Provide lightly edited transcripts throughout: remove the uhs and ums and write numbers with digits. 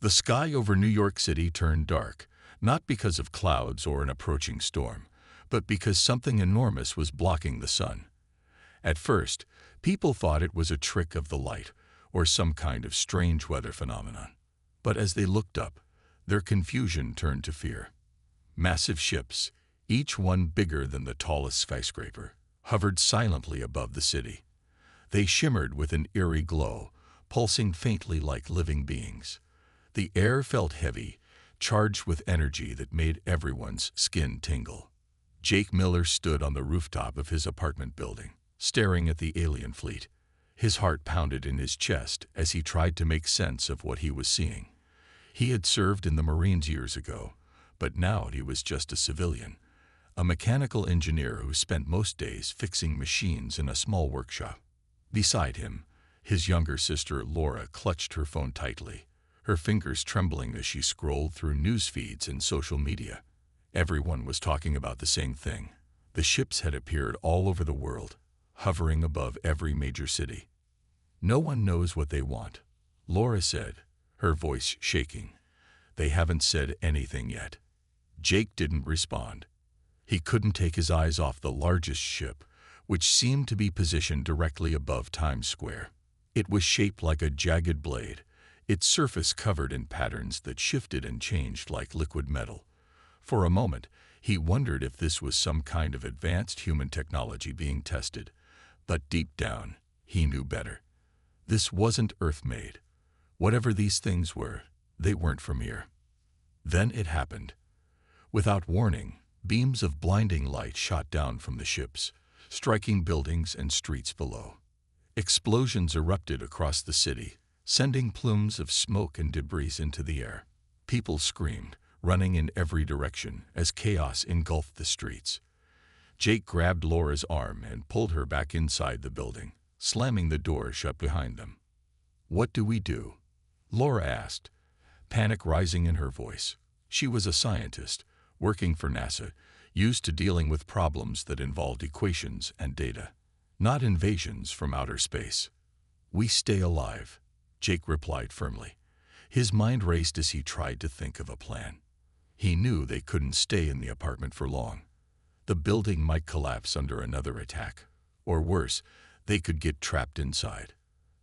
The sky over New York City turned dark, not because of clouds or an approaching storm, but because something enormous was blocking the sun. At first, people thought it was a trick of the light or some kind of strange weather phenomenon. But as they looked up, their confusion turned to fear. Massive ships, each one bigger than the tallest skyscraper, hovered silently above the city. They shimmered with an eerie glow, pulsing faintly like living beings. The air felt heavy, charged with energy that made everyone's skin tingle. Jake Miller stood on the rooftop of his apartment building, staring at the alien fleet. His heart pounded in his chest as he tried to make sense of what he was seeing. He had served in the Marines years ago, but now he was just a civilian, a mechanical engineer who spent most days fixing machines in a small workshop. Beside him, his younger sister Laura clutched her phone tightly, her fingers trembling as she scrolled through news feeds and social media. Everyone was talking about the same thing. The ships had appeared all over the world, hovering above every major city. "No one knows what they want," Laura said, her voice shaking. "They haven't said anything yet." Jake didn't respond. He couldn't take his eyes off the largest ship, which seemed to be positioned directly above Times Square. It was shaped like a jagged blade, its surface covered in patterns that shifted and changed like liquid metal. For a moment, he wondered if this was some kind of advanced human technology being tested. But deep down, he knew better. This wasn't Earth-made. Whatever these things were, they weren't from here. Then it happened. Without warning, beams of blinding light shot down from the ships, striking buildings and streets below. Explosions erupted across the city, sending plumes of smoke and debris into the air. People screamed, running in every direction as chaos engulfed the streets. Jake grabbed Laura's arm and pulled her back inside the building, slamming the door shut behind them. "What do we do?" Laura asked, panic rising in her voice. She was a scientist, working for NASA, used to dealing with problems that involved equations and data, not invasions from outer space. "We stay alive," Jake replied firmly. His mind raced as he tried to think of a plan. He knew they couldn't stay in the apartment for long. The building might collapse under another attack, or worse, they could get trapped inside.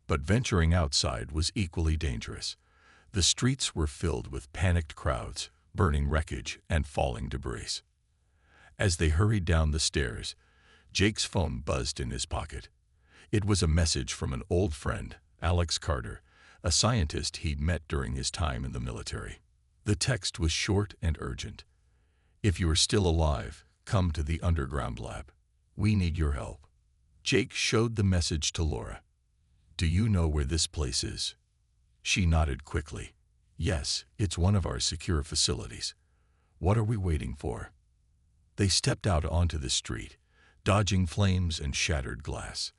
But venturing outside was equally dangerous. The streets were filled with panicked crowds, burning wreckage and falling debris. As they hurried down the stairs, Jake's phone buzzed in his pocket. It was a message from an old friend, Alex Carter, a scientist he'd met during his time in the military. The text was short and urgent. "If you are still alive, come to the underground lab. We need your help." Jake showed the message to Laura. "Do you know where this place is?" She nodded quickly. "Yes, it's one of our secure facilities. What are we waiting for?" They stepped out onto the street, dodging flames and shattered glass.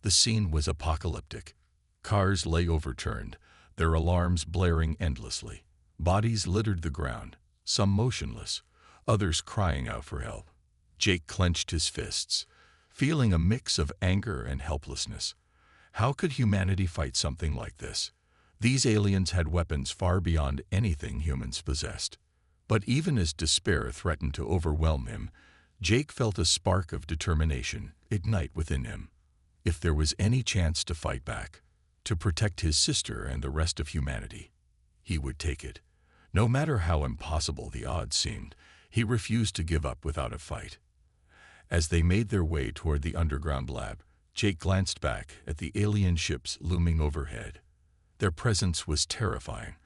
The scene was apocalyptic. Cars lay overturned, their alarms blaring endlessly. Bodies littered the ground, some motionless, others crying out for help. Jake clenched his fists, feeling a mix of anger and helplessness. How could humanity fight something like this? These aliens had weapons far beyond anything humans possessed. But even as despair threatened to overwhelm him, Jake felt a spark of determination ignite within him. If there was any chance to fight back, to protect his sister and the rest of humanity, he would take it. No matter how impossible the odds seemed, he refused to give up without a fight. As they made their way toward the underground lab, Jake glanced back at the alien ships looming overhead. Their presence was terrifying,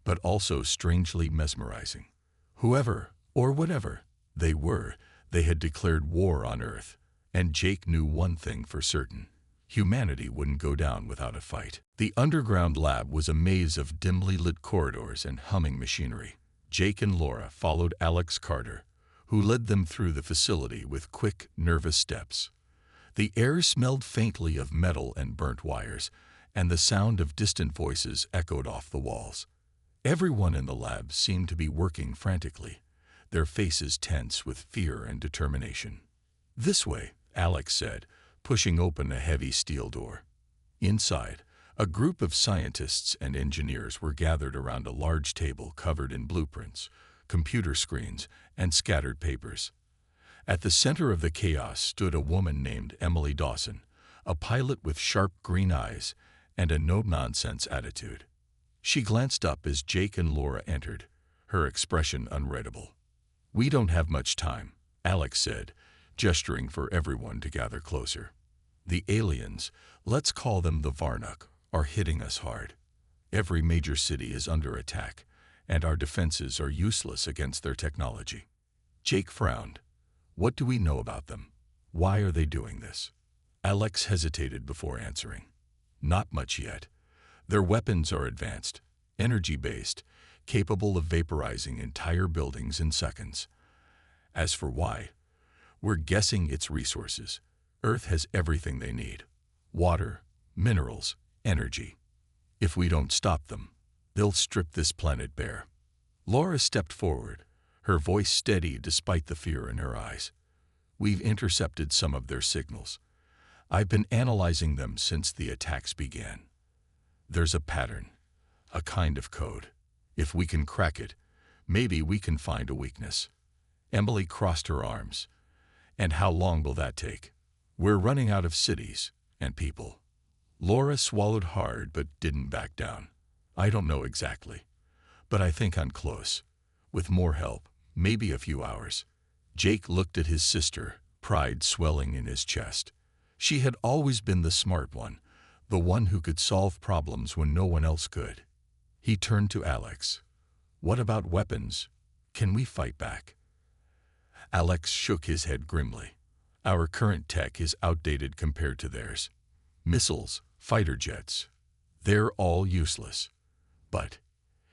but also strangely mesmerizing. Whoever, or whatever, they were, they had declared war on Earth, and Jake knew one thing for certain. Humanity wouldn't go down without a fight. The underground lab was a maze of dimly lit corridors and humming machinery. Jake and Laura followed Alex Carter, who led them through the facility with quick, nervous steps. The air smelled faintly of metal and burnt wires, and the sound of distant voices echoed off the walls. Everyone in the lab seemed to be working frantically, their faces tense with fear and determination. "This way," Alex said, pushing open a heavy steel door. Inside, A group of scientists and engineers were gathered around a large table covered in blueprints, computer screens, and scattered papers. At the center of the chaos stood a woman named Emily Dawson, a pilot with sharp green eyes and a no-nonsense attitude. She glanced up as Jake and Laura entered, her expression unreadable. "We don't have much time," Alex said, gesturing for everyone to gather closer. "The aliens, let's call them the Varnock, are hitting us hard. Every major city is under attack, and our defenses are useless against their technology." Jake frowned. "What do we know about them? Why are they doing this?" Alex hesitated before answering. "Not much yet. Their weapons are advanced, energy-based, capable of vaporizing entire buildings in seconds. As for why, we're guessing it's resources. Earth has everything they need: water, minerals, energy. If we don't stop them, they'll strip this planet bare." Laura stepped forward, her voice steady despite the fear in her eyes. "We've intercepted some of their signals. I've been analyzing them since the attacks began. There's a pattern, a kind of code. If we can crack it, maybe we can find a weakness." Emily crossed her arms. "And how long will that take? We're running out of cities and people." Laura swallowed hard but didn't back down. "I don't know exactly, but I think I'm close. With more help, maybe a few hours." Jake looked at his sister, pride swelling in his chest. She had always been the smart one, the one who could solve problems when no one else could. He turned to Alex. "What about weapons? Can we fight back?" Alex shook his head grimly. "Our current tech is outdated compared to theirs. Missiles, fighter jets, they're all useless. But,"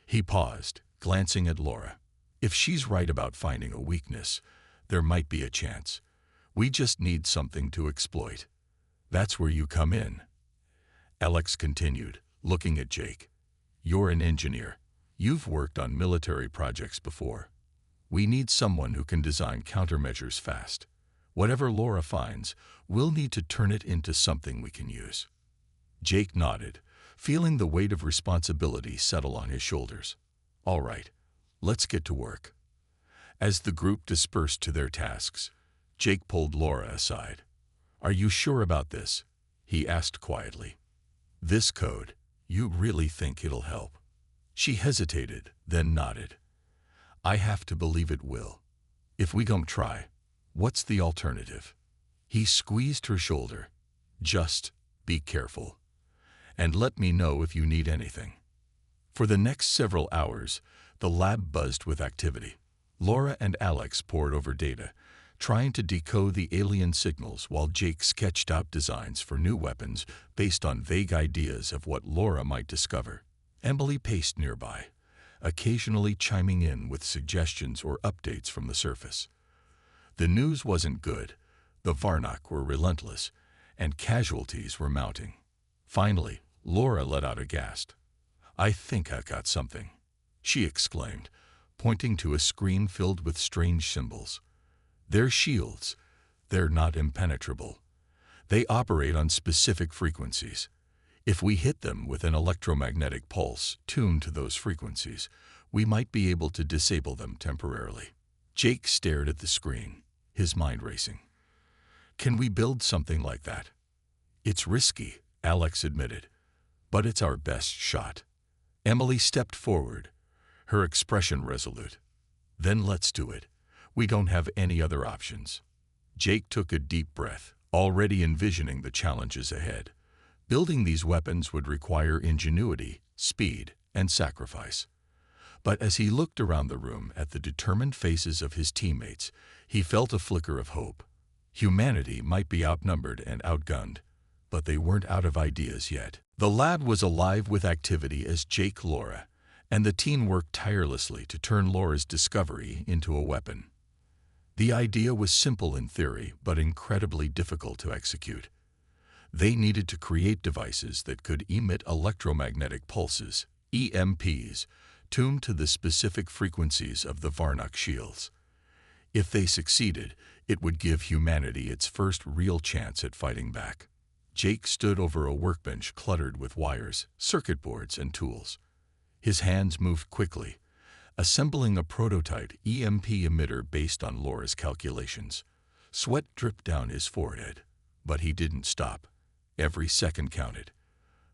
he paused, glancing at Laura, "if she's right about finding a weakness, there might be a chance. We just need something to exploit. That's where you come in." Alex continued, looking at Jake. "You're an engineer. You've worked on military projects before. We need someone who can design countermeasures fast. Whatever Laura finds, we'll need to turn it into something we can use." Jake nodded, feeling the weight of responsibility settle on his shoulders. "All right, let's get to work." As the group dispersed to their tasks, Jake pulled Laura aside. "Are you sure about this?" he asked quietly. "This code, you really think it'll help?" She hesitated, then nodded. "I have to believe it will. If we don't try, what's the alternative?" He squeezed her shoulder. "Just be careful. And let me know if you need anything." For the next several hours, the lab buzzed with activity. Laura and Alex pored over data, trying to decode the alien signals while Jake sketched out designs for new weapons based on vague ideas of what Laura might discover. Emily paced nearby, occasionally chiming in with suggestions or updates from the surface. The news wasn't good. The Varnock were relentless, and casualties were mounting. Finally, Laura let out a gasp. "I think I got something," she exclaimed, pointing to a screen filled with strange symbols. "They're shields. They're not impenetrable. They operate on specific frequencies. If we hit them with an electromagnetic pulse tuned to those frequencies, we might be able to disable them temporarily." Jake stared at the screen, his mind racing. "Can we build something like that?" "It's risky," Alex admitted, "but it's our best shot." Emily stepped forward, her expression resolute. "Then let's do it. We don't have any other options." Jake took a deep breath, already envisioning the challenges ahead. Building these weapons would require ingenuity, speed, and sacrifice. But as he looked around the room at the determined faces of his teammates, he felt a flicker of hope. Humanity might be outnumbered and outgunned, but they weren't out of ideas yet. The lab was alive with activity as Jake, Laura, and the team worked tirelessly to turn Laura's discovery into a weapon. The idea was simple in theory, but incredibly difficult to execute. They needed to create devices that could emit electromagnetic pulses, EMPs, tuned to the specific frequencies of the Varnock shields. If they succeeded, it would give humanity its first real chance at fighting back. Jake stood over a workbench cluttered with wires, circuit boards, and tools. His hands moved quickly, assembling a prototype EMP emitter based on Laura's calculations. Sweat dripped down his forehead, but he didn't stop. Every second counted.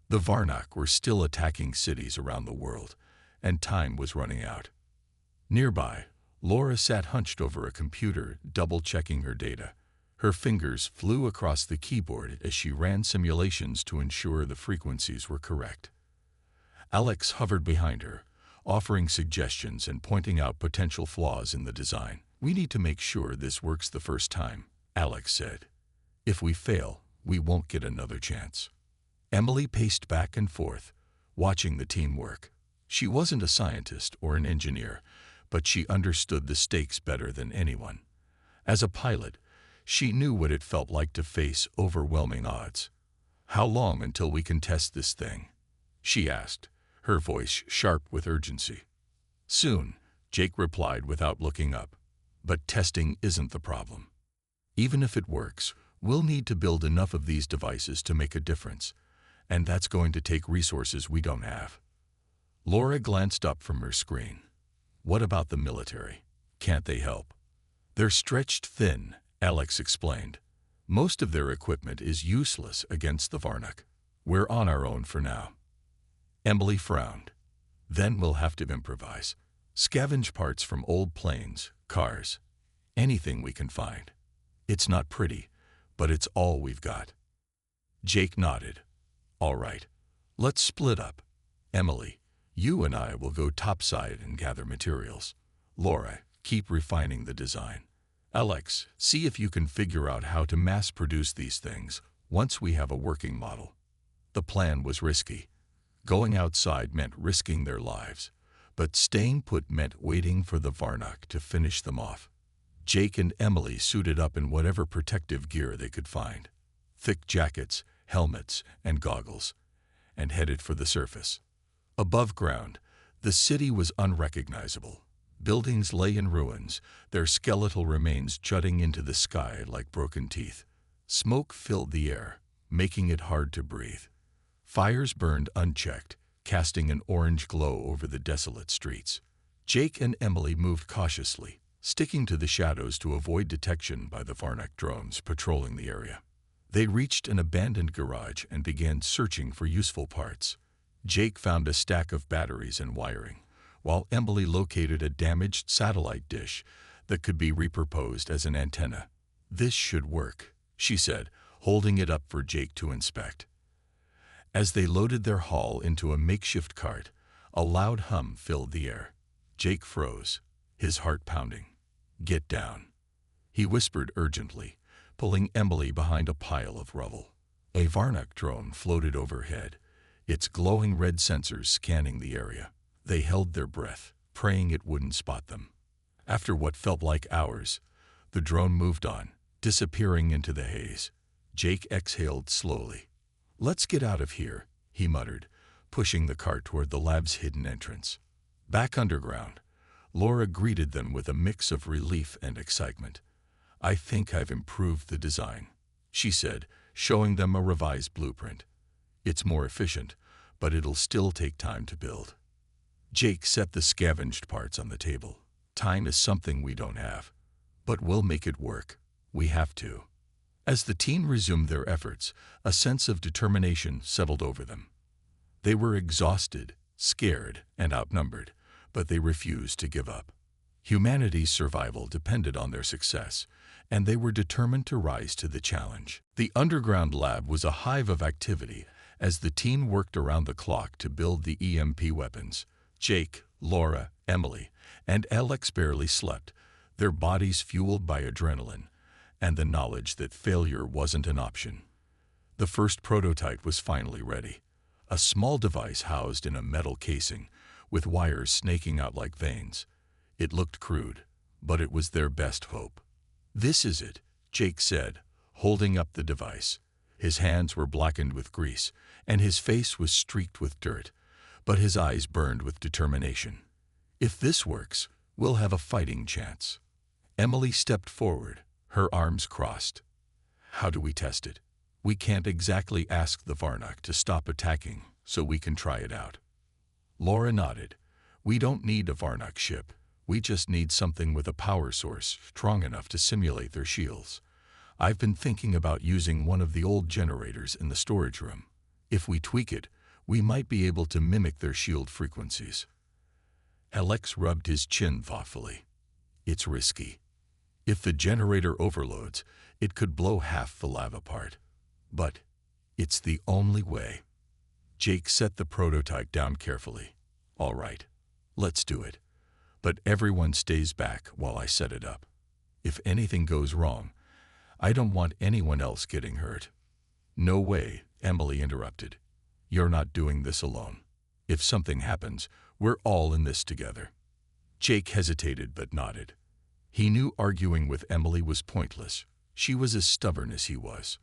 The Varnock were still attacking cities around the world, and time was running out. Nearby, Laura sat hunched over a computer, double-checking her data. Her fingers flew across the keyboard as she ran simulations to ensure the frequencies were correct. Alex hovered behind her, offering suggestions and pointing out potential flaws in the design. "We need to make sure this works the first time," Alex said. "If we fail, we won't get another chance." Emily paced back and forth, watching the team work. She wasn't a scientist or an engineer, but she understood the stakes better than anyone. As a pilot, she knew what it felt like to face overwhelming odds. "How long until we can test this thing?" she asked, her voice sharp with urgency. "Soon," Jake replied without looking up. "But testing isn't the problem. Even if it works, we'll need to build enough of these devices to make a difference, and that's going to take resources we don't have." Laura glanced up from her screen. "What about the military? Can't they help?" "They're stretched thin," Alex explained. "Most of their equipment is useless against the Varnock. We're on our own for now." Emily frowned. "Then we'll have to improvise. Scavenge parts from old planes, cars, anything we can find. It's not pretty, but it's all we've got." Jake nodded. "All right, let's split up. Emily, you and I will go topside and gather materials. Laura, keep refining the design. Alex, see if you can figure out how to mass-produce these things once we have a working model." The plan was risky. Going outside meant risking their lives, but staying put meant waiting for the Varnock to finish them off. Jake and Emily suited up in whatever protective gear they could find, thick jackets, helmets, and goggles, and headed for the surface. Above ground, the city was unrecognizable. Buildings lay in ruins, their skeletal remains jutting into the sky like broken teeth. Smoke filled the air, making it hard to breathe. Fires burned unchecked, casting an orange glow over the desolate streets. Jake and Emily moved cautiously, sticking to the shadows to avoid detection by the Varnock drones patrolling the area. They reached an abandoned garage and began searching for useful parts. Jake found a stack of batteries and wiring, while Emily located a damaged satellite dish that could be repurposed as an antenna. "This should work," she said, holding it up for Jake to inspect. As they loaded their haul into a makeshift cart, a loud hum filled the air. Jake froze, his heart pounding. "Get down," he whispered urgently, pulling Emily behind a pile of rubble. A Varnock drone floated overhead, its glowing red sensors scanning the area. They held their breath, praying it wouldn't spot them. After what felt like hours, the drone moved on, disappearing into the haze. Jake exhaled slowly. "Let's get out of here," he muttered, pushing the cart toward the lab's hidden entrance. Back underground, Laura greeted them with a mix of relief and excitement. "I think I've improved the design," she said, showing them a revised blueprint. "It's more efficient, but it'll still take time to build." Jake set the scavenged parts on the table. "Time is something we don't have, but we'll make it work. We have to." As the team resumed their efforts, a sense of determination settled over them. They were exhausted, scared, and outnumbered, but they refused to give up. Humanity's survival depended on their success, and they were determined to rise to the challenge. The underground lab was a hive of activity as the team worked around the clock to build the EMP weapons. Jake, Laura, Emily, and Alex barely slept, their bodies fueled by adrenaline and the knowledge that failure wasn't an option. The first prototype was finally ready, a small device housed in a metal casing with wires snaking out like veins. It looked crude, but it was their best hope. "This is it," Jake said, holding up the device. His hands were blackened with grease, and his face was streaked with dirt, but his eyes burned with determination. "If this works, we'll have a fighting chance." Emily stepped forward, her arms crossed. "How do we test it?" We can't exactly ask the Varnock to stop attacking, so we can try it out. Laura nodded. We don't need a Varnock ship. We just need something with a power source strong enough to simulate their shields. I've been thinking about using one of the old generators in the storage room. If we tweak it, we might be able to mimic their shield frequencies. Alex rubbed his chin thoughtfully. It's risky. If the generator overloads, it could blow half the lab apart. But it's the only way. Jake set the prototype down carefully. All right, let's do it. But everyone stays back while I set it up. If anything goes wrong, I don't want anyone else getting hurt. No way, Emily interrupted. You're not doing this alone. If something happens, we're all in this together. Jake hesitated but nodded. He knew arguing with Emily was pointless. She was as stubborn as he was.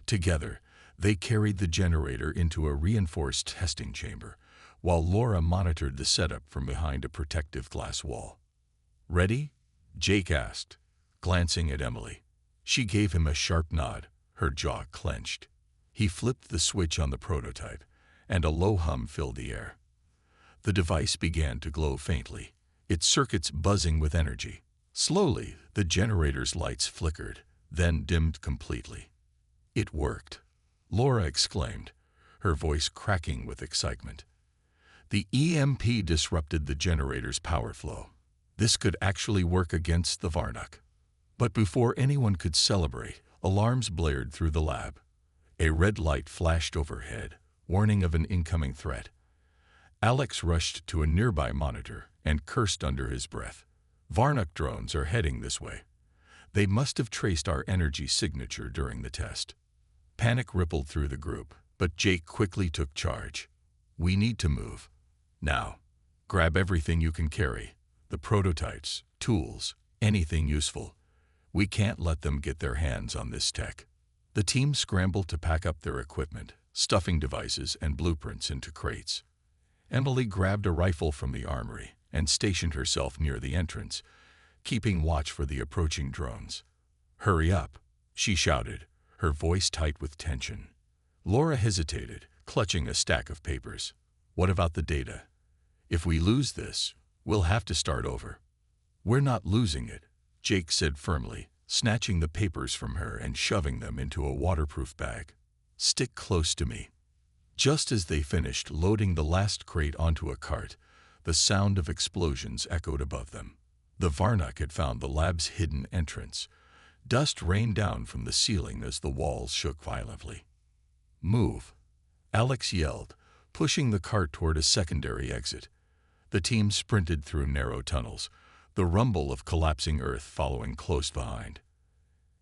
Together, they carried the generator into a reinforced testing chamber, while Laura monitored the setup from behind a protective glass wall. Ready? Jake asked, glancing at Emily. She gave him a sharp nod, her jaw clenched. He flipped the switch on the prototype, and a low hum filled the air. The device began to glow faintly, its circuits buzzing with energy. Slowly, the generator's lights flickered, then dimmed completely. It worked, Laura exclaimed, her voice cracking with excitement. The EMP disrupted the generator's power flow. This could actually work against the Varnock. But before anyone could celebrate, alarms blared through the lab. A red light flashed overhead, warning of an incoming threat. Alex rushed to a nearby monitor and cursed under his breath. Varnock drones are heading this way. They must have traced our energy signature during the test. Panic rippled through the group, but Jake quickly took charge. We need to move. Now, grab everything you can carry. The prototypes, tools, anything useful. We can't let them get their hands on this tech. The team scrambled to pack up their equipment, stuffing devices and blueprints into crates. Emily grabbed a rifle from the armory and stationed herself near the entrance, keeping watch for the approaching drones. Hurry up, she shouted, her voice tight with tension. Laura hesitated, clutching a stack of papers. What about the data? If we lose this, we'll have to start over. We're not losing it, Jake said firmly, snatching the papers from her and shoving them into a waterproof bag. Stick close to me. Just as they finished loading the last crate onto a cart, the sound of explosions echoed above them. The Varnock had found the lab's hidden entrance. Dust rained down from the ceiling as the walls shook violently. Move, Alex yelled, pushing the cart toward a secondary exit. The team sprinted through narrow tunnels, the rumble of collapsing earth following close behind.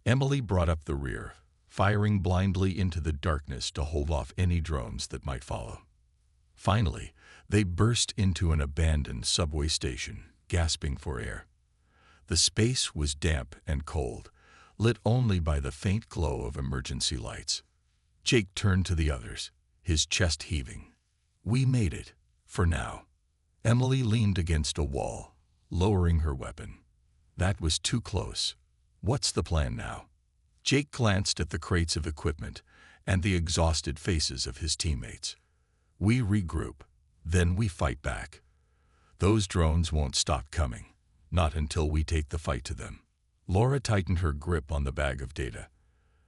Emily brought up the rear, firing blindly into the darkness to hold off any drones that might follow. Finally, they burst into an abandoned subway station, gasping for air. The space was damp and cold, lit only by the faint glow of emergency lights. Jake turned to the others, his chest heaving. We made it, for now. Emily leaned against a wall, lowering her weapon. That was too close. What's the plan now? Jake glanced at the crates of equipment and the exhausted faces of his teammates. We regroup, then we fight back. Those drones won't stop coming, not until we take the fight to them. Laura tightened her grip on the bag of data.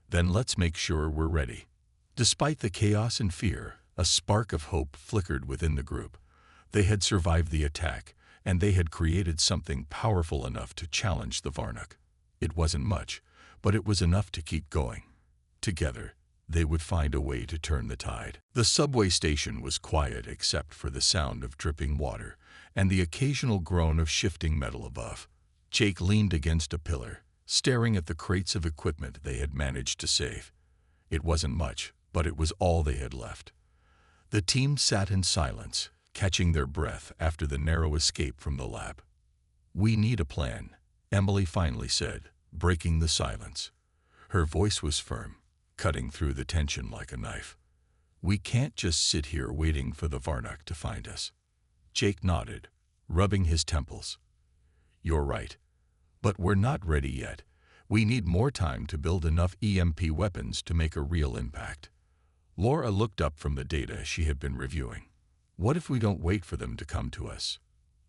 Then let's make sure we're ready. Despite the chaos and fear, a spark of hope flickered within the group. They had survived the attack, and they had created something powerful enough to challenge the Varnock. It wasn't much, but it was enough to keep going. Together, they would find a way to turn the tide. The subway station was quiet except for the sound of dripping water and the occasional groan of shifting metal above. Jake leaned against a pillar, staring at the crates of equipment they had managed to save. It wasn't much, but it was all they had left. The team sat in silence, catching their breath after the narrow escape from the lab. We need a plan, Emily finally said, breaking the silence. Her voice was firm, cutting through the tension like a knife. We can't just sit here waiting for the Varnock to find us. Jake nodded, rubbing his temples. You're right. But we're not ready yet. We need more time to build enough EMP weapons to make a real impact. Laura looked up from the data she had been reviewing. What if we don't wait for them to come to us?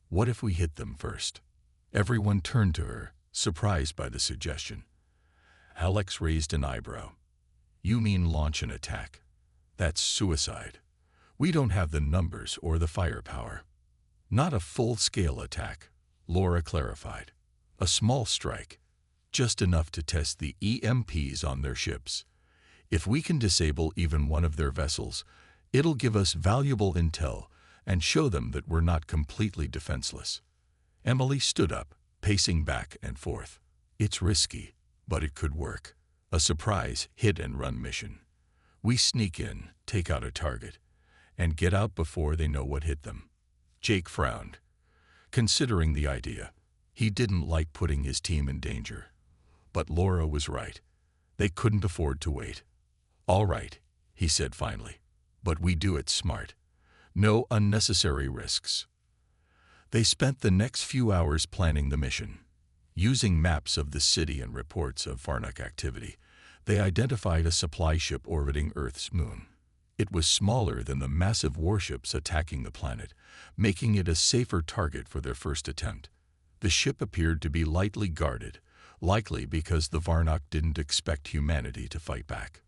What if we hit them first? Everyone turned to her, surprised by the suggestion. Alex raised an eyebrow. You mean launch an attack? That's suicide. We don't have the numbers or the firepower. Not a full-scale attack, Laura clarified. A small strike, just enough to test the EMPs on their ships. If we can disable even one of their vessels, it'll give us valuable intel and show them that we're not completely defenseless. Emily stood up, pacing back and forth. It's risky, but it could work. A surprise hit-and-run mission. We sneak in, take out a target, and get out before they know what hit them. Jake frowned, considering the idea. He didn't like putting his team in danger. But Laura was right. They couldn't afford to wait. All right, he said finally, but we do it smart. No unnecessary risks. They spent the next few hours planning the mission. Using maps of the city and reports of Varnock activity, they identified a supply ship orbiting Earth's moon. It was smaller than the massive warships attacking the planet, making it a safer target for their first attempt. The ship appeared to be lightly guarded, likely because the Varnock didn't expect humanity to fight back.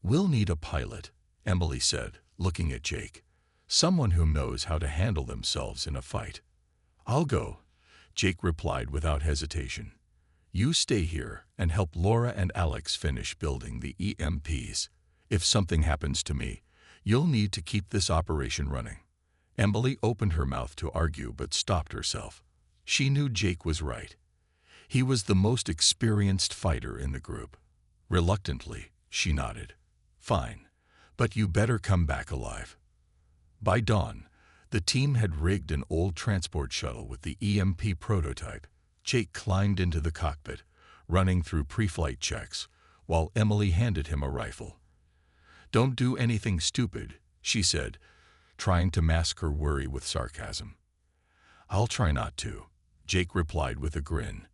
We'll need a pilot, Emily said, looking at Jake. Someone who knows how to handle themselves in a fight. I'll go, Jake replied without hesitation. You stay here and help Laura and Alex finish building the EMPs. If something happens to me, you'll need to keep this operation running. Emily opened her mouth to argue but stopped herself. She knew Jake was right. He was the most experienced fighter in the group. Reluctantly, she nodded. Fine, but you better come back alive. By dawn, the team had rigged an old transport shuttle with the EMP prototype. Jake climbed into the cockpit, running through pre-flight checks, while Emily handed him a rifle. Don't do anything stupid, she said, trying to mask her worry with sarcasm. I'll try not to, Jake replied with a grin.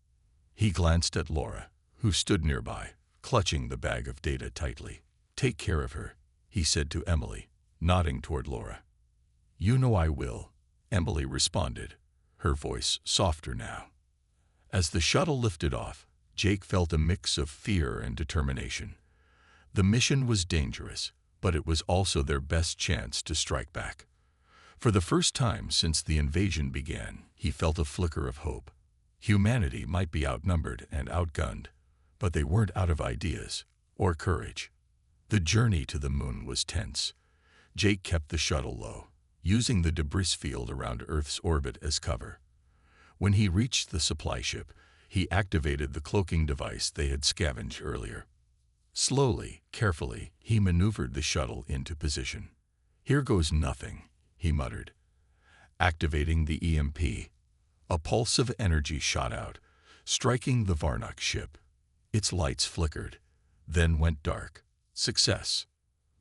He glanced at Laura, who stood nearby, clutching the bag of data tightly. Take care of her, he said to Emily, nodding toward Laura. You know I will, Emily responded, her voice softer now. As the shuttle lifted off, Jake felt a mix of fear and determination. The mission was dangerous, but it was also their best chance to strike back. For the first time since the invasion began, he felt a flicker of hope. Humanity might be outnumbered and outgunned, but they weren't out of ideas or courage. The journey to the moon was tense. Jake kept the shuttle low, using the debris field around Earth's orbit as cover. When he reached the supply ship, he activated the cloaking device they had scavenged earlier. Slowly, carefully, he maneuvered the shuttle into position. Here goes nothing, he muttered. Activating the EMP. A pulse of energy shot out, striking the Varnock ship. Its lights flickered, then went dark. Success.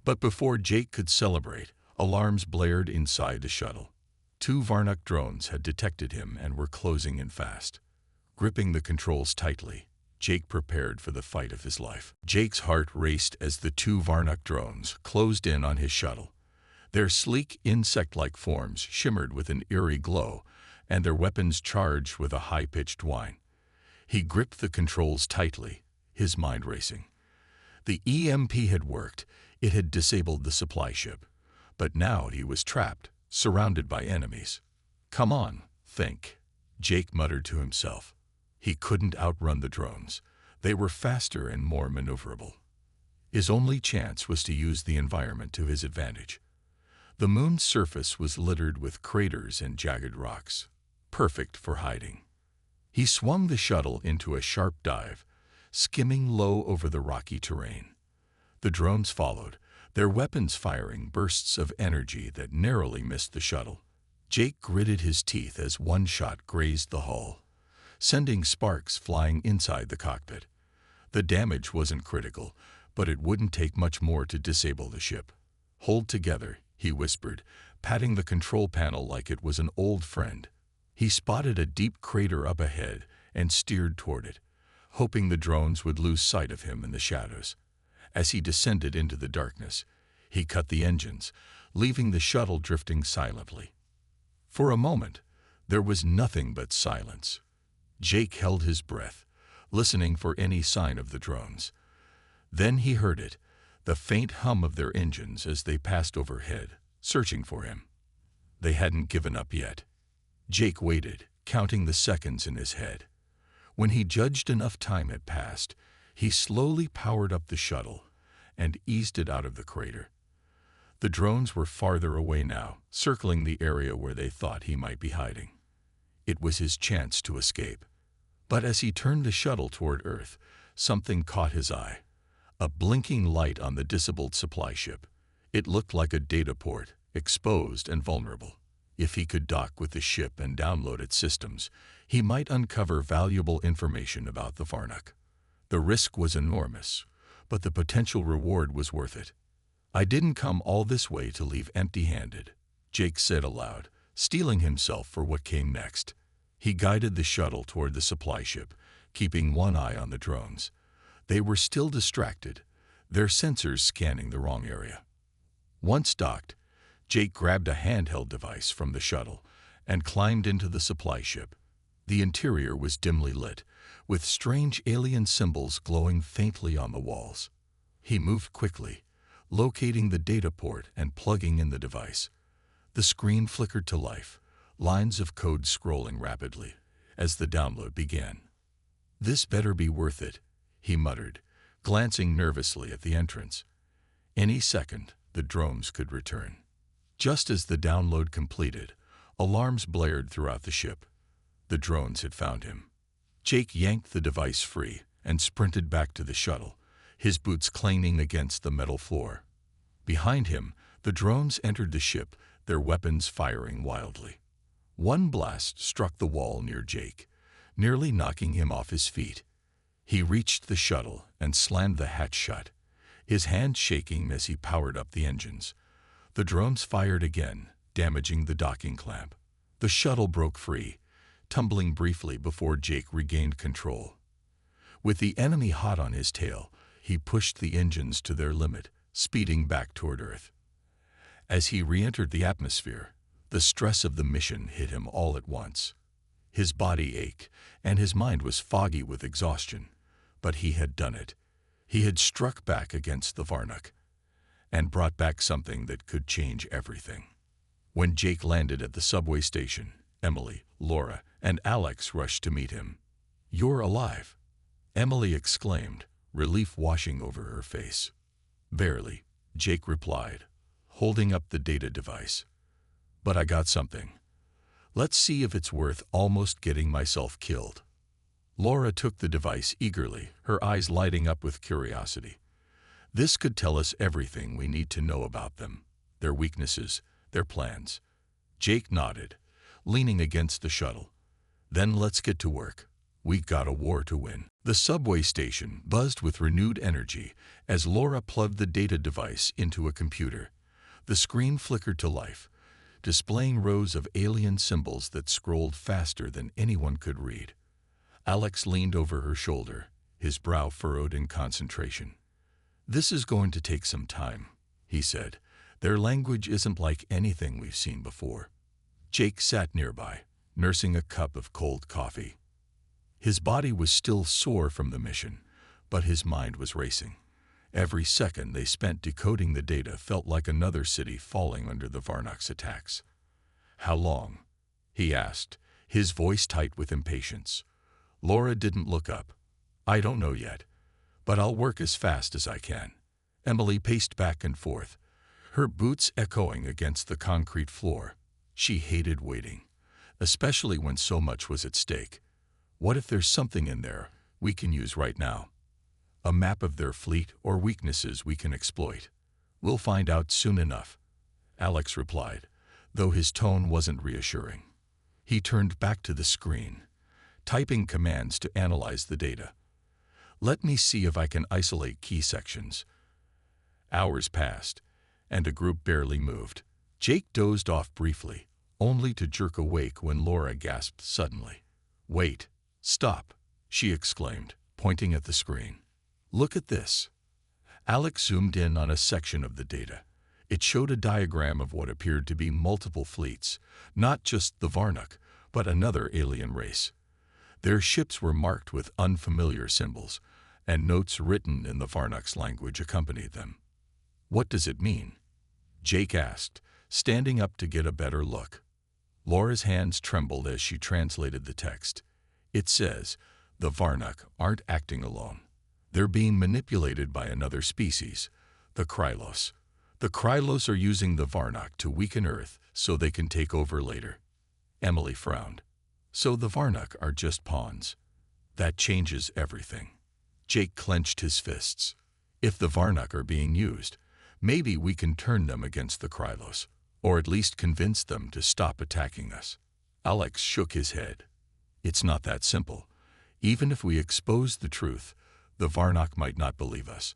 But before Jake could celebrate, alarms blared inside the shuttle. 2 Varnock drones had detected him and were closing in fast. Gripping the controls tightly, Jake prepared for the fight of his life. Jake's heart raced as the 2 Varnock drones closed in on his shuttle. Their sleek, insect-like forms shimmered with an eerie glow, and their weapons charged with a high-pitched whine. He gripped the controls tightly, his mind racing. The EMP had worked. It had disabled the supply ship. But now he was trapped, surrounded by enemies. Come on, think, Jake muttered to himself. He couldn't outrun the drones. They were faster and more maneuverable. His only chance was to use the environment to his advantage. The moon's surface was littered with craters and jagged rocks, perfect for hiding. He swung the shuttle into a sharp dive, skimming low over the rocky terrain. The drones followed, their weapons firing bursts of energy that narrowly missed the shuttle. Jake gritted his teeth as one shot grazed the hull, sending sparks flying inside the cockpit. The damage wasn't critical, but it wouldn't take much more to disable the ship. Hold together, he whispered, patting the control panel like it was an old friend. He spotted a deep crater up ahead and steered toward it, hoping the drones would lose sight of him in the shadows. As he descended into the darkness, he cut the engines, leaving the shuttle drifting silently. For a moment, there was nothing but silence. Jake held his breath, listening for any sign of the drones. Then he heard it, the faint hum of their engines as they passed overhead, searching for him. They hadn't given up yet. Jake waited, counting the seconds in his head. When he judged enough time had passed, he slowly powered up the shuttle and eased it out of the crater. The drones were farther away now, circling the area where they thought he might be hiding. It was his chance to escape. But as he turned the shuttle toward Earth, something caught his eye. A blinking light on the disabled supply ship. It looked like a data port, exposed and vulnerable. If he could dock with the ship and download its systems, he might uncover valuable information about the Varnock. The risk was enormous, but the potential reward was worth it. "I didn't come all this way to leave empty-handed," Jake said aloud, steeling himself for what came next. He guided the shuttle toward the supply ship, keeping one eye on the drones. They were still distracted, their sensors scanning the wrong area. Once docked, Jake grabbed a handheld device from the shuttle and climbed into the supply ship. The interior was dimly lit, with strange alien symbols glowing faintly on the walls. He moved quickly, locating the data port and plugging in the device. The screen flickered to life, lines of code scrolling rapidly as the download began. "This better be worth it," he muttered, glancing nervously at the entrance. Any second, the drones could return. Just as the download completed, alarms blared throughout the ship. The drones had found him. Jake yanked the device free and sprinted back to the shuttle, his boots clanging against the metal floor. Behind him, the drones entered the ship, their weapons firing wildly. One blast struck the wall near Jake, nearly knocking him off his feet. He reached the shuttle and slammed the hatch shut, his hand shaking as he powered up the engines. The drones fired again, damaging the docking clamp. The shuttle broke free, tumbling briefly before Jake regained control. With the enemy hot on his tail, he pushed the engines to their limit, speeding back toward Earth. As he re-entered the atmosphere, the stress of the mission hit him all at once. His body ached, and his mind was foggy with exhaustion. But he had done it. He had struck back against the Varnock, and brought back something that could change everything. When Jake landed at the subway station, Emily, Laura, and Alex rushed to meet him. "You're alive," Emily exclaimed, relief washing over her face. "Barely," Jake replied, holding up the data device. "But I got something. Let's see if it's worth almost getting myself killed." Laura took the device eagerly, her eyes lighting up with curiosity. "This could tell us everything we need to know about them, their weaknesses, their plans." Jake nodded, leaning against the shuttle. "Then let's get to work. We got a war to win." The subway station buzzed with renewed energy as Laura plugged the data device into a computer. The screen flickered to life, displaying rows of alien symbols that scrolled faster than anyone could read. Alex leaned over her shoulder, his brow furrowed in concentration. "This is going to take some time," he said. "Their language isn't like anything we've seen before." Jake sat nearby, nursing a cup of cold coffee. His body was still sore from the mission, but his mind was racing. Every second they spent decoding the data felt like another city falling under the Varnock's attacks. "How long?" he asked, his voice tight with impatience. Laura didn't look up. "I don't know yet, but I'll work as fast as I can." Emily paced back and forth, her boots echoing against the concrete floor. She hated waiting, especially when so much was at stake. What if there's something in there we can use right now? A map of their fleet or weaknesses we can exploit. "We'll find out soon enough," Alex replied, though his tone wasn't reassuring. He turned back to the screen, typing commands to analyze the data. "Let me see if I can isolate key sections." Hours passed, and a group barely moved. Jake dozed off briefly, only to jerk awake when Laura gasped suddenly. "Wait, stop," she exclaimed. pointing at the screen. "Look at this." Alex zoomed in on a section of the data. It showed a diagram of what appeared to be multiple fleets, not just the Varnuk, but another alien race. Their ships were marked with unfamiliar symbols, and notes written in the Varnuk's language accompanied them. "What does it mean?" Jake asked, standing up to get a better look. Laura's hands trembled as she translated the text. "It says, the Varnuk aren't acting alone. They're being manipulated by another species, the Krylos. The Krylos are using the Varnuk to weaken Earth so they can take over later." Emily frowned. "So the Varnuk are just pawns. That changes everything." Jake clenched his fists. "If the Varnuk are being used, maybe we can turn them against the Krylos, or at least convince them to stop attacking us." Alex shook his head. "It's not that simple. Even if we expose the truth, the Varnuk might not believe us.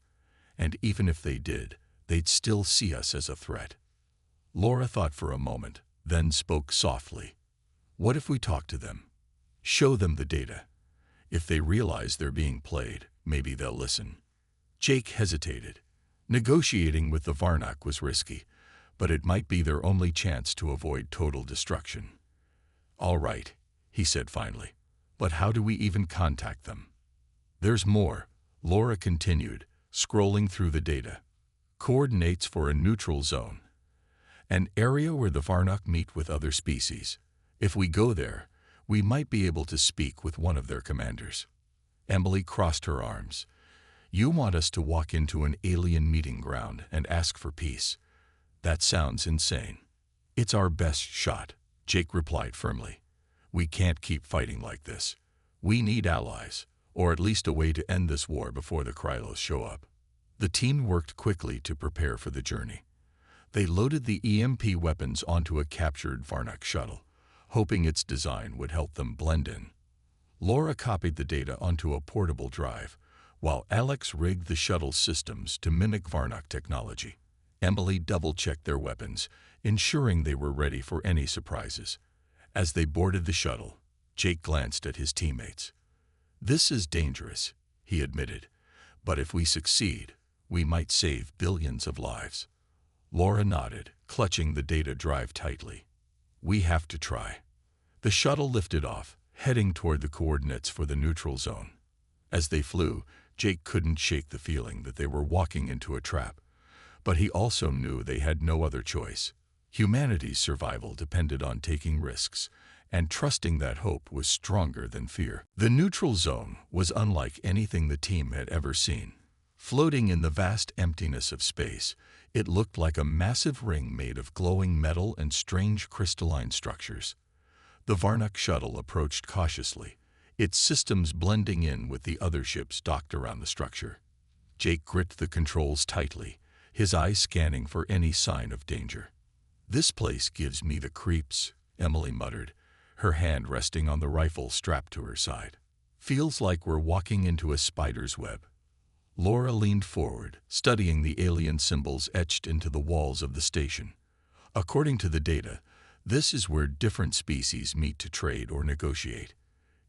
And even if they did, they'd still see us as a threat." Laura thought for a moment, then spoke softly. "What if we talk to them? Show them the data. If they realize they're being played, maybe they'll listen." Jake hesitated. Negotiating with the Varnuk was risky, but it might be their only chance to avoid total destruction. "All right," he said finally. "But how do we even contact them?" "There's more," Laura continued, scrolling through the data. "Coordinates for a neutral zone. An area where the Varnuk meet with other species. If we go there, we might be able to speak with one of their commanders." Emily crossed her arms. "You want us to walk into an alien meeting ground and ask for peace? That sounds insane." "It's our best shot," Jake replied firmly. "We can't keep fighting like this. We need allies, or at least a way to end this war before the Krylos show up." The team worked quickly to prepare for the journey. They loaded the EMP weapons onto a captured Varnuk shuttle, hoping its design would help them blend in. Laura copied the data onto a portable drive, while Alex rigged the shuttle's systems to mimic Varnuk technology. Emily double-checked their weapons, ensuring they were ready for any surprises. As they boarded the shuttle, Jake glanced at his teammates. "This is dangerous," he admitted, "but if we succeed, we might save billions of lives." Laura nodded, clutching the data drive tightly. "We have to try." The shuttle lifted off, heading toward the coordinates for the neutral zone. As they flew, Jake couldn't shake the feeling that they were walking into a trap. But he also knew they had no other choice. Humanity's survival depended on taking risks, and trusting that hope was stronger than fear. The neutral zone was unlike anything the team had ever seen. Floating in the vast emptiness of space, it looked like a massive ring made of glowing metal and strange crystalline structures. The Varnuk shuttle approached cautiously, its systems blending in with the other ships docked around the structure. Jake gripped the controls tightly, his eyes scanning for any sign of danger. "This place gives me the creeps," Emily muttered, her hand resting on the rifle strapped to her side. "Feels like we're walking into a spider's web." Laura leaned forward, studying the alien symbols etched into the walls of the station. "According to the data, this is where different species meet to trade or negotiate.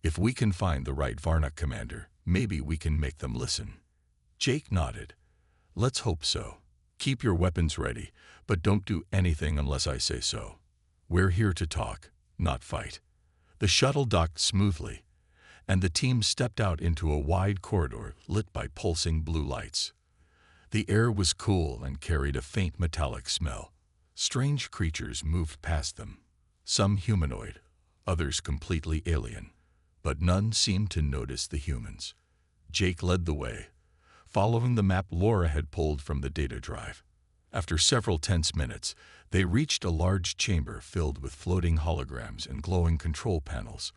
If we can find the right Varnuk commander, maybe we can make them listen." Jake nodded. "Let's hope so. Keep your weapons ready, but don't do anything unless I say so. We're here to talk, not fight." The shuttle docked smoothly, and the team stepped out into a wide corridor lit by pulsing blue lights. The air was cool and carried a faint metallic smell. Strange creatures moved past them, some humanoid, others completely alien, but none seemed to notice the humans. Jake led the way, following the map Laura had pulled from the data drive. After several tense minutes, they reached a large chamber filled with floating holograms and glowing control panels.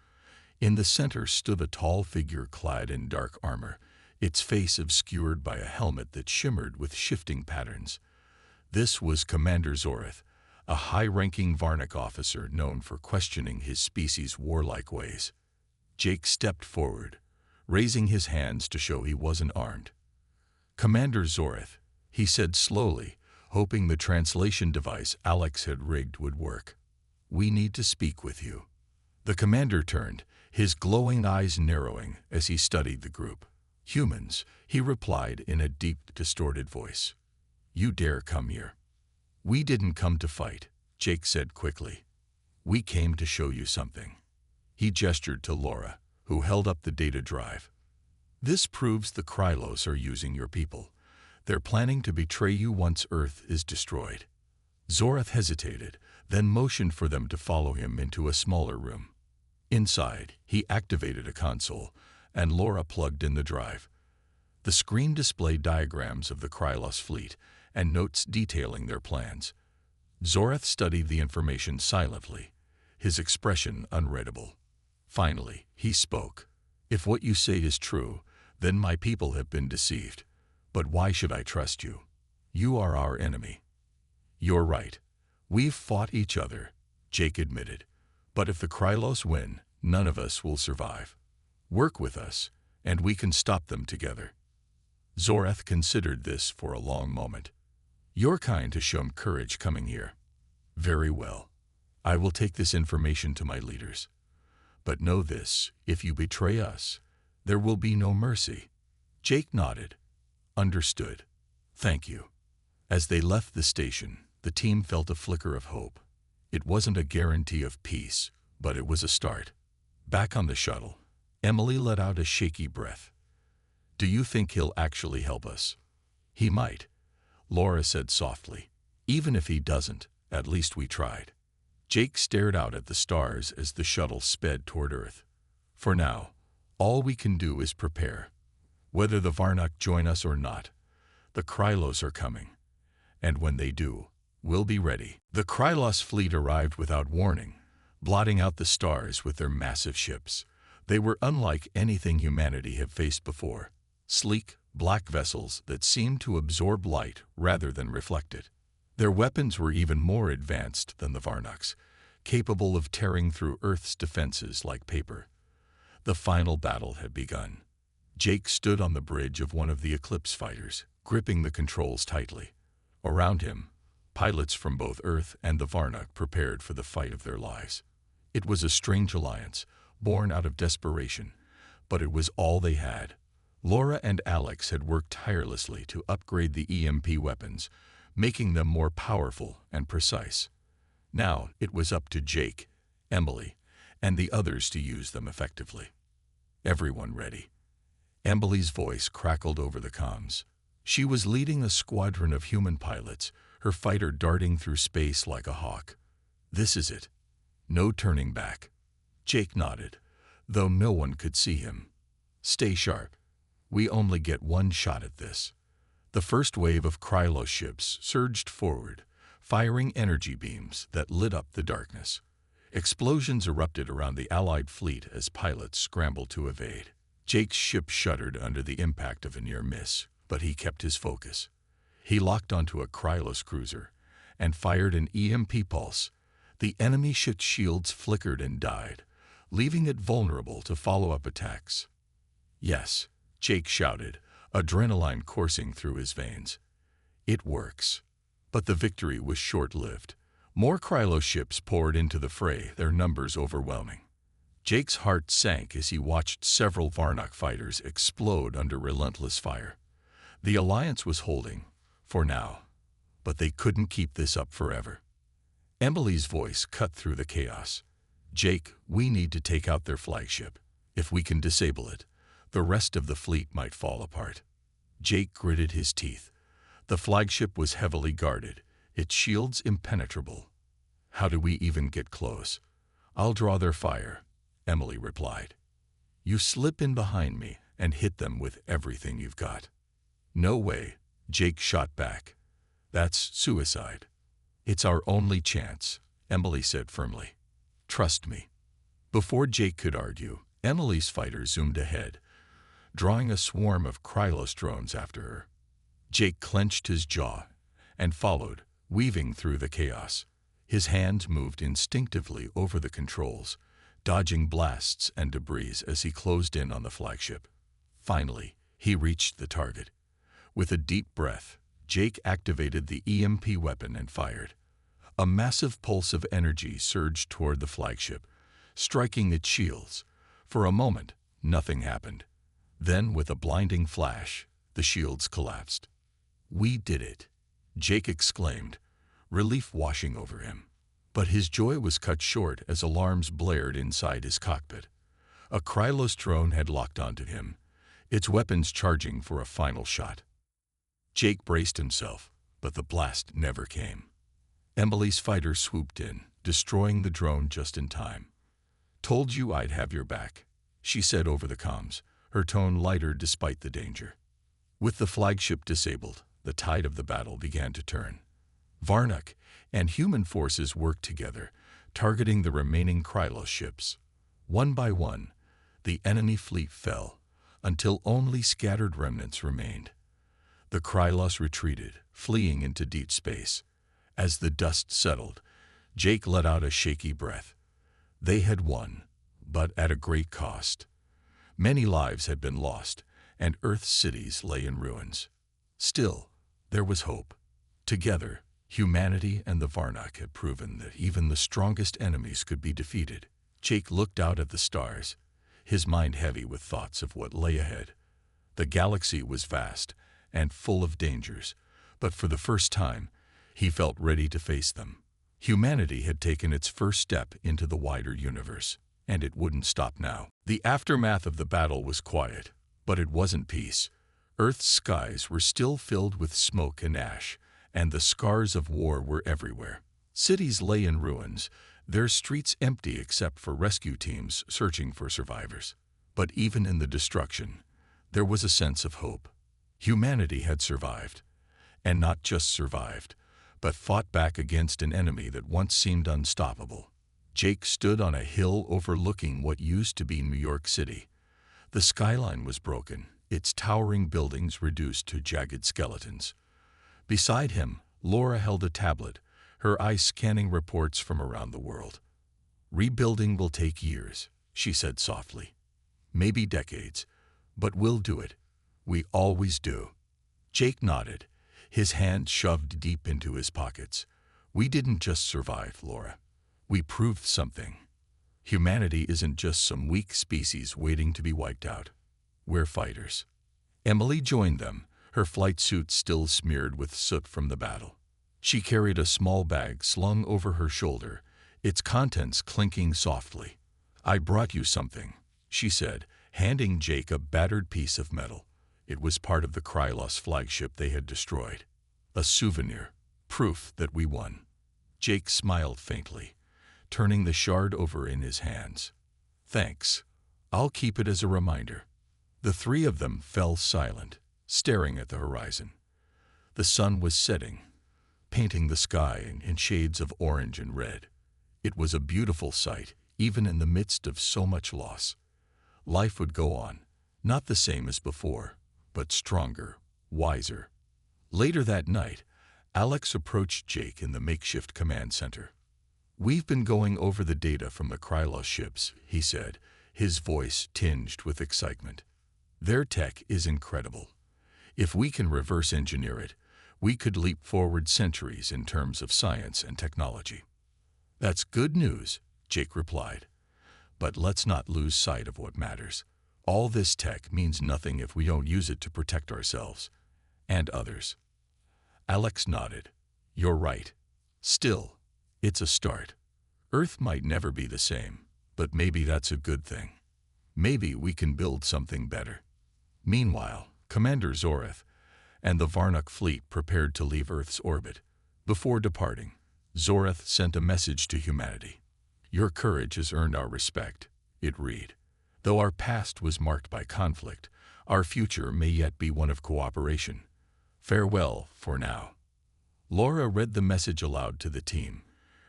In the center stood a tall figure clad in dark armor, its face obscured by a helmet that shimmered with shifting patterns. This was Commander Zorith, a high-ranking Varnuk officer known for questioning his species' warlike ways. Jake stepped forward, raising his hands to show he wasn't armed. "Commander Zorith," he said slowly, hoping the translation device Alex had rigged would work. "We need to speak with you." The commander turned, his glowing eyes narrowing as he studied the group. "Humans," he replied in a deep, distorted voice. "You dare come here." "We didn't come to fight," Jake said quickly. "We came to show you something." He gestured to Laura, who held up the data drive. "This proves the Krylos are using your people. They're planning to betray you once Earth is destroyed." Zorath hesitated, then motioned for them to follow him into a smaller room. Inside, he activated a console, and Laura plugged in the drive. The screen displayed diagrams of the Krylos fleet and notes detailing their plans. Zorath studied the information silently, his expression unreadable. Finally, he spoke. "If what you say is true, then my people have been deceived. But why should I trust you? You are our enemy." "You're right. We've fought each other," Jake admitted. "But if the Krylos win, none of us will survive. Work with us, and we can stop them together." Zorath considered this for a long moment. "You're kind to show courage coming here." "Very well. I will take this information to my leaders. But know this, if you betray us, there will be no mercy." Jake nodded. "Understood. Thank you." As they left the station, the team felt a flicker of hope. It wasn't a guarantee of peace, but it was a start. Back on the shuttle, Emily let out a shaky breath. "Do you think he'll actually help us?" "He might," Laura said softly. "Even if he doesn't, at least we tried." Jake stared out at the stars as the shuttle sped toward Earth. "For now, all we can do is prepare. Whether the Varnak join us or not, the Krylos are coming. And when they do, we'll be ready." The Krylos fleet arrived without warning, blotting out the stars with their massive ships. They were unlike anything humanity had faced before. Sleek, black vessels that seemed to absorb light rather than reflect it. Their weapons were even more advanced than the Varnaks, capable of tearing through Earth's defenses like paper. The final battle had begun. Jake stood on the bridge of one of the Eclipse fighters, gripping the controls tightly. Around him, pilots from both Earth and the Varnak prepared for the fight of their lives. It was a strange alliance, born out of desperation, but it was all they had. Laura and Alex had worked tirelessly to upgrade the EMP weapons, making them more powerful and precise. Now it was up to Jake, Emily, and the others to use them effectively. "Everyone ready?" Emily's voice crackled over the comms. She was leading a squadron of human pilots, her fighter darting through space like a hawk. "This is it. No turning back." Jake nodded, though no one could see him. "Stay sharp. We only get one shot at this." The first wave of Krylos ships surged forward, firing energy beams that lit up the darkness. Explosions erupted around the Allied fleet as pilots scrambled to evade. Jake's ship shuddered under the impact of a near miss, but he kept his focus. He locked onto a Krylos cruiser and fired an EMP pulse. The enemy ship's shields flickered and died, leaving it vulnerable to follow-up attacks. "Yes," Jake shouted, adrenaline coursing through his veins. "It works." But the victory was short-lived. More Krylos ships poured into the fray, their numbers overwhelming. Jake's heart sank as he watched several Varnak fighters explode under relentless fire. The Alliance was holding, for now, but they couldn't keep this up forever. Emily's voice cut through the chaos. "Jake, we need to take out their flagship. If we can disable it, the rest of the fleet might fall apart." Jake gritted his teeth. The flagship was heavily guarded, its shields impenetrable. "How do we even get close?" "I'll draw their fire," Emily replied. "You slip in behind me and hit them with everything you've got." "No way," Jake shot back. "That's suicide." "It's our only chance," Emily said firmly. "Trust me." Before Jake could argue, Emily's fighter zoomed ahead, drawing a swarm of Krylos drones after her. Jake clenched his jaw and followed, weaving through the chaos. His hands moved instinctively over the controls, dodging blasts and debris as he closed in on the flagship. Finally, he reached the target. With a deep breath, Jake activated the EMP weapon and fired. A massive pulse of energy surged toward the flagship, striking its shields. For a moment, nothing happened. Then, with a blinding flash, the shields collapsed. "We did it," Jake exclaimed, relief washing over him. But his joy was cut short as alarms blared inside his cockpit. A Krylos drone had locked onto him, its weapons charging for a final shot. Jake braced himself, but the blast never came. Emily's fighter swooped in, destroying the drone just in time. "Told you I'd have your back," she said over the comms, her tone lighter despite the danger. With the flagship disabled, the tide of the battle began to turn. Varnak and human forces worked together, targeting the remaining Krylos ships. One by one, the enemy fleet fell, until only scattered remnants remained. The Krylos retreated, fleeing into deep space. As the dust settled, Jake let out a shaky breath. They had won, but at a great cost. Many lives had been lost, and Earth's cities lay in ruins. Still, there was hope. Together, humanity and the Varnak had proven that even the strongest enemies could be defeated. Jake looked out at the stars, his mind heavy with thoughts of what lay ahead. The galaxy was vast and full of dangers, but for the first time, he felt ready to face them. Humanity had taken its first step into the wider universe, and it wouldn't stop now. The aftermath of the battle was quiet, but it wasn't peace. Earth's skies were still filled with smoke and ash, and the scars of war were everywhere. Cities lay in ruins, their streets empty except for rescue teams searching for survivors. But even in the destruction, there was a sense of hope. Humanity had survived, and not just survived, but fought back against an enemy that once seemed unstoppable. Jake stood on a hill overlooking what used to be New York City. The skyline was broken, its towering buildings reduced to jagged skeletons. Beside him, Laura held a tablet, her eyes scanning reports from around the world. "Rebuilding will take years," she said softly. "Maybe decades, but we'll do it. We always do." Jake nodded, his hands shoved deep into his pockets. "We didn't just survive, Laura. We proved something. Humanity isn't just some weak species waiting to be wiped out. We're fighters." Emily joined them, her flight suit still smeared with soot from the battle. She carried a small bag slung over her shoulder, its contents clinking softly. "I brought you something," she said, handing Jake a battered piece of metal. It was part of the Krylos flagship they had destroyed. A souvenir, proof that we won. Jake smiled faintly, turning the shard over in his hands. "Thanks. I'll keep it as a reminder." The three of them fell silent, staring at the horizon. The sun was setting, painting the sky in shades of orange and red. It was a beautiful sight, even in the midst of so much loss. Life would go on, not the same as before, but stronger, wiser. Later that night, Alex approached Jake in the makeshift command center. "We've been going over the data from the Krylos ships," he said, his voice tinged with excitement. "Their tech is incredible. If we can reverse engineer it, we could leap forward centuries in terms of science and technology." "That's good news," Jake replied. "But let's not lose sight of what matters. All this tech means nothing if we don't use it to protect ourselves and others." Alex nodded. "You're right. Still, it's a start. Earth might never be the same, but maybe that's a good thing. Maybe we can build something better." Meanwhile, Commander Zoreth and the Varnak fleet prepared to leave Earth's orbit. Before departing, Zoreth sent a message to humanity. "Your courage has earned our respect," it read. "Though our past was marked by conflict, our future may yet be one of cooperation. Farewell for now." Laura read the message aloud to the team,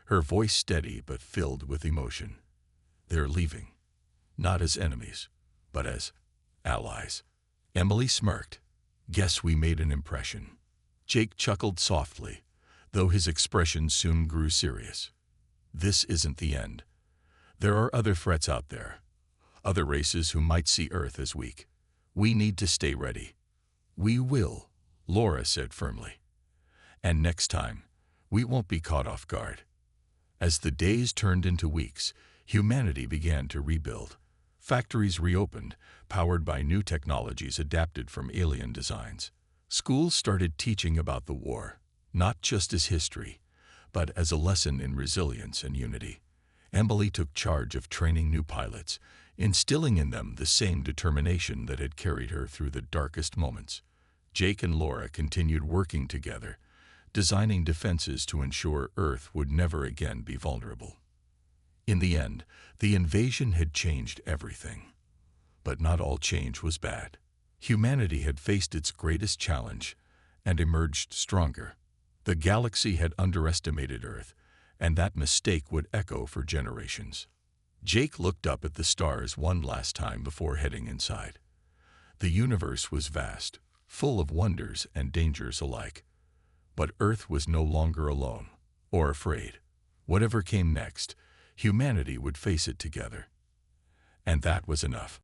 her voice steady but filled with emotion. "They're leaving, not as enemies, but as allies." Emily smirked. "Guess we made an impression." Jake chuckled softly, though his expression soon grew serious. "This isn't the end. There are other threats out there, other races who might see Earth as weak. We need to stay ready." "We will," Laura said firmly. "And next time, we won't be caught off guard." As the days turned into weeks, humanity began to rebuild. Factories reopened, powered by new technologies adapted from alien designs. Schools started teaching about the war, not just as history, but as a lesson in resilience and unity. Emily took charge of training new pilots, instilling in them the same determination that had carried her through the darkest moments. Jake and Laura continued working together, designing defenses to ensure Earth would never again be vulnerable. In the end, the invasion had changed everything. But not all change was bad. Humanity had faced its greatest challenge and emerged stronger. The galaxy had underestimated Earth, and that mistake would echo for generations. Jake looked up at the stars one last time before heading inside. The universe was vast, full of wonders and dangers alike. But Earth was no longer alone, or afraid. Whatever came next, humanity would face it together. And that was enough.